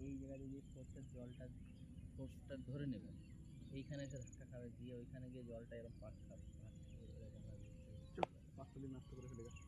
এই জায়গায় যদি ফোর্সের জলটা ফোর্সটা ধরে নেবে, এইখানে এসে ধাক্কা খাবে, দিয়ে ওইখানে গিয়ে জলটা এরকম পাক খাবে, এরকম ভাবে পাঁচটা দিন নষ্ট করে ফেলে গেছে।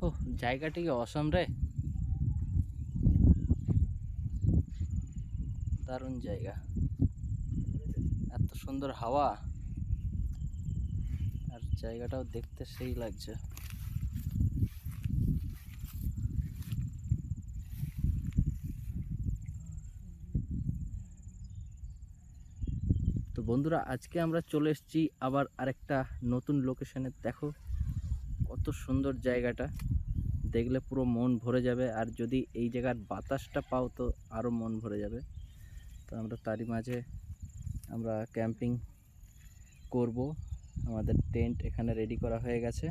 ও জায়গাটি কি অসম রে, দারুণ জায়গা, এত সুন্দর হাওয়া আর জায়গাটাও দেখতে সেই লাগছে। তো বন্ধুরা আজকে আমরা চলে এসেছি আবার আরেকটা নতুন লোকেশনে। দেখো কত সুন্দর জায়গাটা, দেখলে পুরো মন ভরে যাবে, আর যদি এই জায়গার বাতাসটা পাও তো আরও মন ভরে যাবে। তো আমরা তারই মাঝে আমরা ক্যাম্পিং করব, আমাদের টেন্ট এখানে রেডি করা হয়ে গেছে।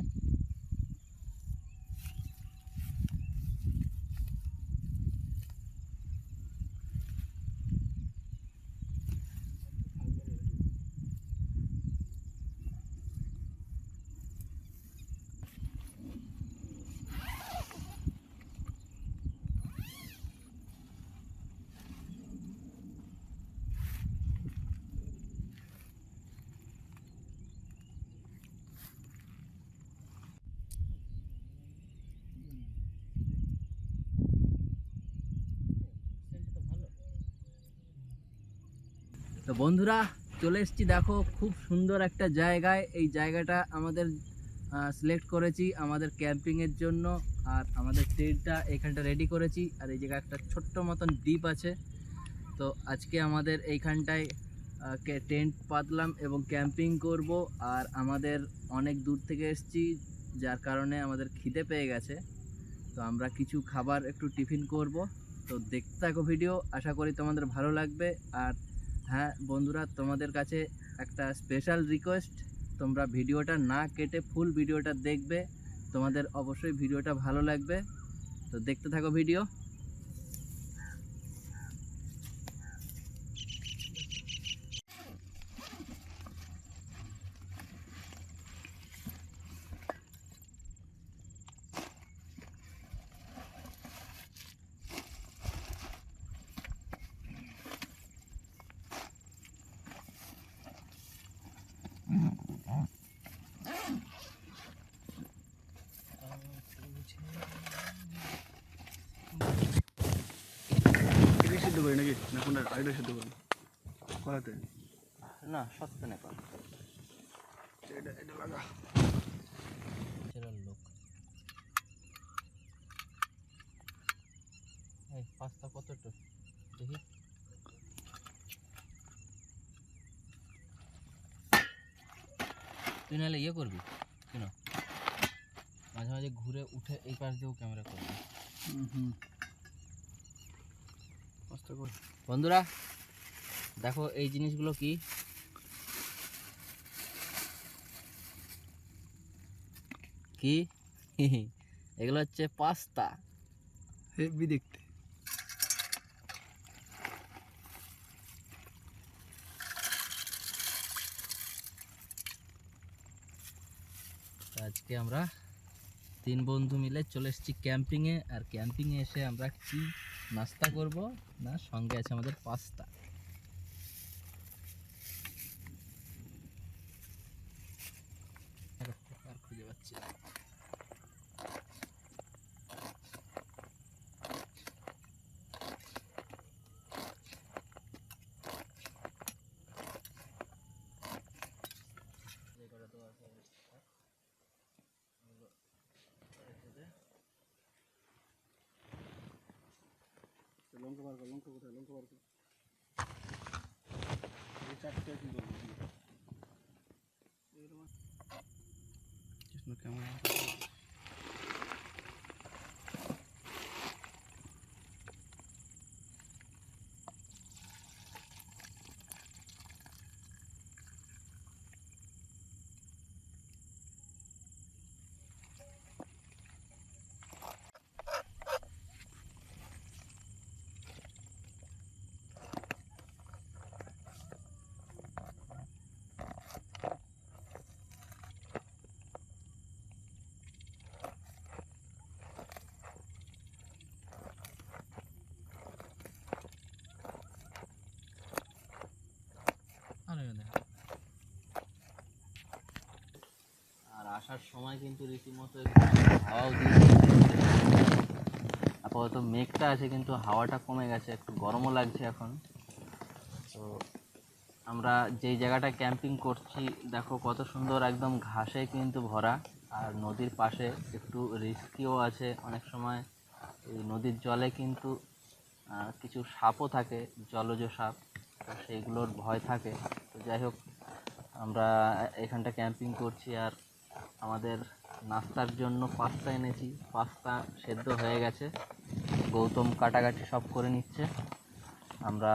তো বন্ধুরা চলে এসেছি, দেখো খুব সুন্দর একটা জায়গায়। এই জায়গাটা আমাদের সিলেক্ট করেছি আমাদের ক্যাম্পিংয়ের জন্য, আর আমাদের টেন্টটা এখানটা রেডি করেছি। আর এই জায়গায় একটা ছোট্ট মতন দ্বীপ আছে। তো আজকে আমাদের এইখানটায় টেন্ট পাতলাম এবং ক্যাম্পিং করব। আর আমাদের অনেক দূর থেকে এসেছি, যার কারণে আমাদের খিদে পেয়ে গেছে। তো আমরা কিছু খাবার একটু টিফিন করব। তো দেখতে থাকো ভিডিও, আশা করি তোমাদের ভালো লাগবে। আর হ্যাঁ বন্ধুরা, তোমাদের কাছে একটা স্পেশাল রিকোয়েস্ট, তোমরা ভিডিওটা না কেটে ফুল ভিডিওটা দেখবে, তোমাদের অবশ্যই ভিডিওটা ভালো লাগবে। তো দেখতে থাকো ভিডিও। সিদ্ধ করি নাকি না কোনটা আইডা সিদ্ধ করি করাতে না সত্য না পার এটা লাগা ছেলের লোক। এই পাঁচটা কতটা দেখি, তুই নাহলে ইয়ে করবি কেন, মাঝে মাঝে ঘুরে উঠে এই পাশ দিয়েও ক্যামেরা করবি। বন্ধুরা দেখো এই জিনিসগুলো কি, কি এগুলো হচ্ছে পাস্তা। হেভি দেখতে। আজকে আমরা 3 বন্ধু মিলে চলে এসেছি ক্যাম্পিংয়ে। আর ক্যাম্পিংয়ে এসে আমরা কি নাস্তা করব না, সঙ্গে আছে আমাদের পাস্তা। আর খুঁজে পাচ্ছি না। লঙ্কা বার কর, লঙ্কা কোথায়, লঙ্কা বার কর। এই চারটে কি করবো? কৃষ্ণ ক্যামেরা আর আসার সময় কিন্তু রীতিমতো একটু হাওয়াও দিয়েছে। আপাতত মেঘটা আছে কিন্তু হাওয়াটা কমে গেছে, একটু গরমও লাগছে এখন। তো আমরা যেই জায়গাটায় ক্যাম্পিং করছি দেখো কত সুন্দর, একদম ঘাসে কিন্তু ভরা। আর নদীর পাশে একটু রিস্কিও আছে অনেক সময়। এই নদীর জলে কিন্তু কিছু সাপও থাকে, জলজ সাপ, তো সেইগুলোর ভয় থাকে। তো যাই হোক, আমরা এখানটা ক্যাম্পিং করছি। আর আমাদের নাস্তার জন্য পাস্তা এনেছি। পাস্তা সেদ্ধ হয়ে গেছে, গৌতম কাটাকাটি সব করে নিচ্ছে। আমরা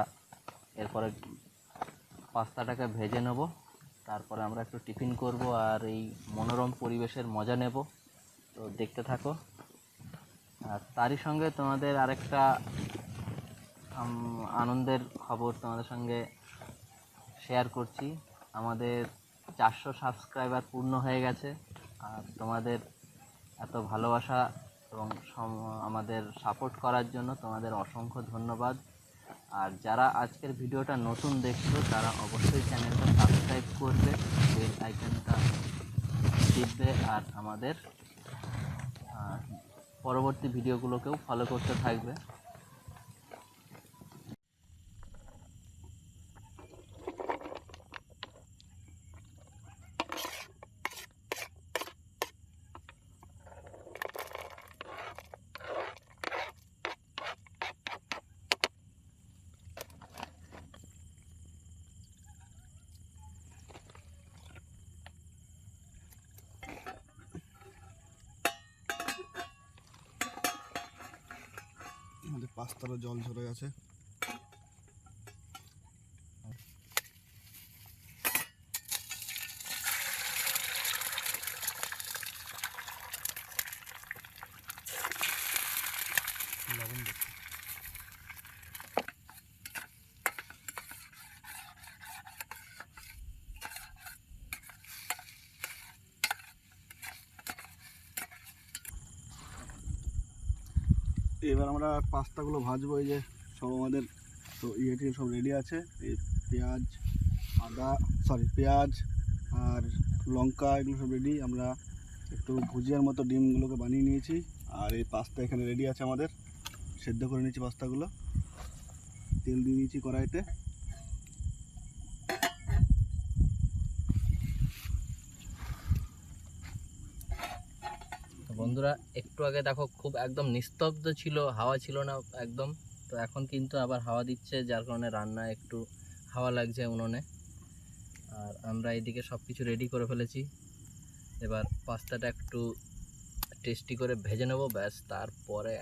এরপরে পাস্তাটাকে ভেজে নেব, তারপরে আমরা একটু টিফিন করব আর এই মনোরম পরিবেশের মজা নেব। তো দেখতে থাকো। আর তারই সঙ্গে তোমাদের আরেকটা আনন্দের খবর তোমাদের সঙ্গে শেয়ার করছি। আমাদের 400 সাবস্ক্রাইবার পূর্ণ হয়ে গেছে। আর তোমাদের এত ভালোবাসা এবং আমাদের সাপোর্ট করার জন্য তোমাদের অসংখ্য ধন্যবাদ। আর যারা আজকের ভিডিওটা নতুন দেখছো তারা অবশ্যই চ্যানেলটা সাবস্ক্রাইব করবে, বেল আইকনটা টিপবে, আর আমাদের পরবর্তী ভিডিওগুলোকেও ফলো করতে থাকবে। আমাদের পাস্তারও জল ঝরে গেছে। লবণ দেখছি। এবার আমরা পাস্তাগুলো ভাজবো। এই যে সব আমাদের তো ইয়েটি সব রেডি আছে। এই পেঁয়াজ, পেঁয়াজ আর লঙ্কা এগুলো সব রেডি। আমরা একটু ভুজিয়ার মতো ডিমগুলোকে বানিয়ে নিয়েছি। আর এই পাস্তা এখানে রেডি আছে আমাদের, সেদ্ধ করে নিয়েছি পাস্তাগুলো। তেল দিয়ে দিয়েছি কড়াইতে। বন্ধুরা একটু আগে দেখো খুব একদম নিস্তব্ধ ছিল, হাওয়া ছিল না একদম। তো এখন কিন্তু আবার হাওয়া দিচ্ছে, যার কারণে রান্না একটু হাওয়া লাগছে উনুনে। আর আমরা এদিকে সব কিছু রেডি করে ফেলেছি। এবার পাস্তাটা একটু টেস্টি করে ভেজে নেবো, ব্যাস। তারপরে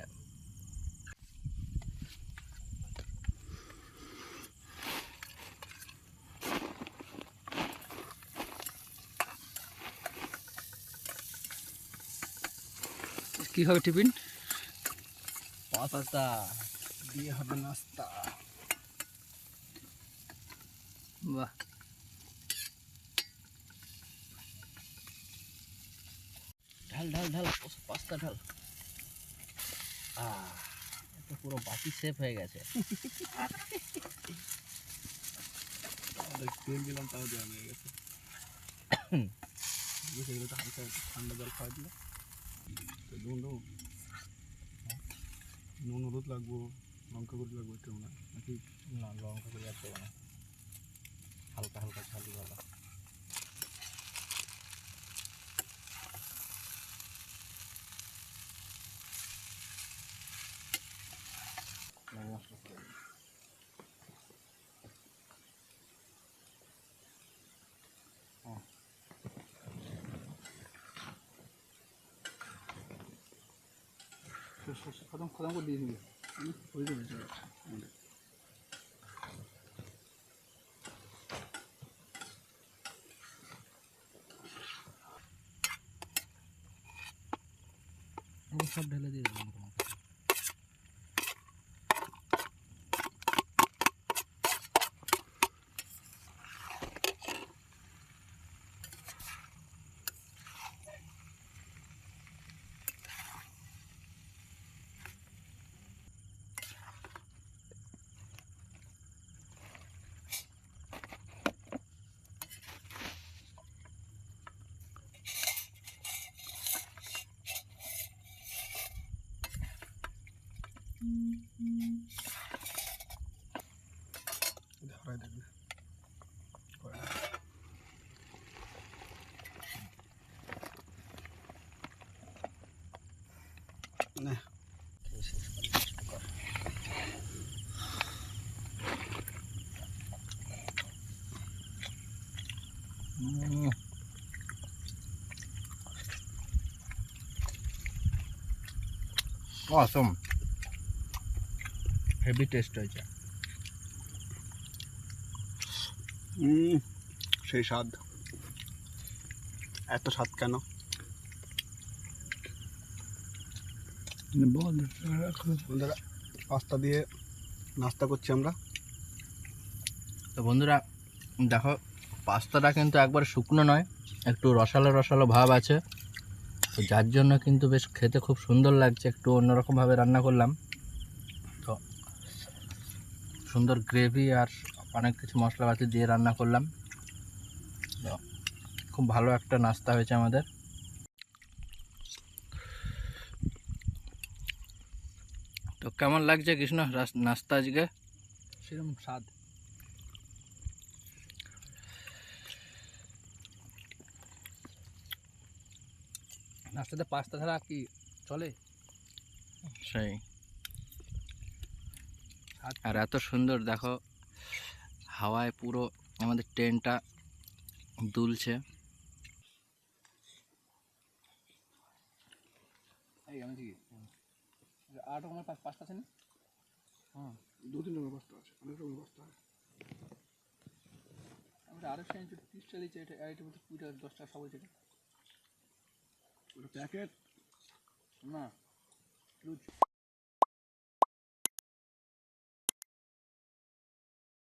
কি হবে টিফিন? পাস্তা দিয়ে হবে নাস্তা। বাহ, ঢাল ঢাল ঢাল পাস্তা ঢাল। এটা পুরো বাটি সেফ হয়ে গেছে। তেল দিলাম তাও দেওয়া হয়ে গেছে। সেগুলো তো হালকা একটু ঠান্ডা জল খাওয়া দিলে নুন নুন হলুদ লাগবো, লঙ্কা গুঁড়ো লাগবো একটু না নাকি? না লঙ্কা করে আর দেবো না, হালকা হালকা ঝালি ভালো। খতম খতম করে দিয়ে দিবি। হয়ে যাবে সব ঢেলে দিয়ে দেবো তোমাকে। ধরাই দেবে না। অসম, হেভি টেস্ট হয়েছে। সেই স্বাদ, এত স্বাদ কেন? বন্ধুরা পাস্তা দিয়ে নাস্তা করছি আমরা। তো বন্ধুরা দেখো, পাস্তাটা কিন্তু একবার শুকনো নয়, একটু রসালো রসালো ভাব আছে, তো যার জন্য কিন্তু বেশ খেতে খুব সুন্দর লাগছে। একটু অন্যরকমভাবে রান্না করলাম, তো সুন্দর গ্রেভি আর অনেক কিছু মশলাপাতি দিয়ে রান্না করলাম, তো খুব ভালো একটা নাস্তা হয়েছে আমাদের। তো কেমন লাগছে কৃষ্ণ নাস্তা আজকে? সেরকম স্বাদ। নাস্তাতে পাস্তা ছাড়া কি চলে? সেই, আর এত সুন্দর দেখো, হাওয়ায় পুরো আমাদের ট্রেনটা দুলছে। এই আমি ঠিক আর রকমের পাস্তা আছে না? হ্যাঁ, 2-3 রকমের পাস্তা আছে, অনেক রকমের পাস্তা আছে। আমরা আরো 30 চালিয়েছি, এটা এটা 20 টাকা 10 টাকা সব হয়েছে। প্যাকেট না লুজ।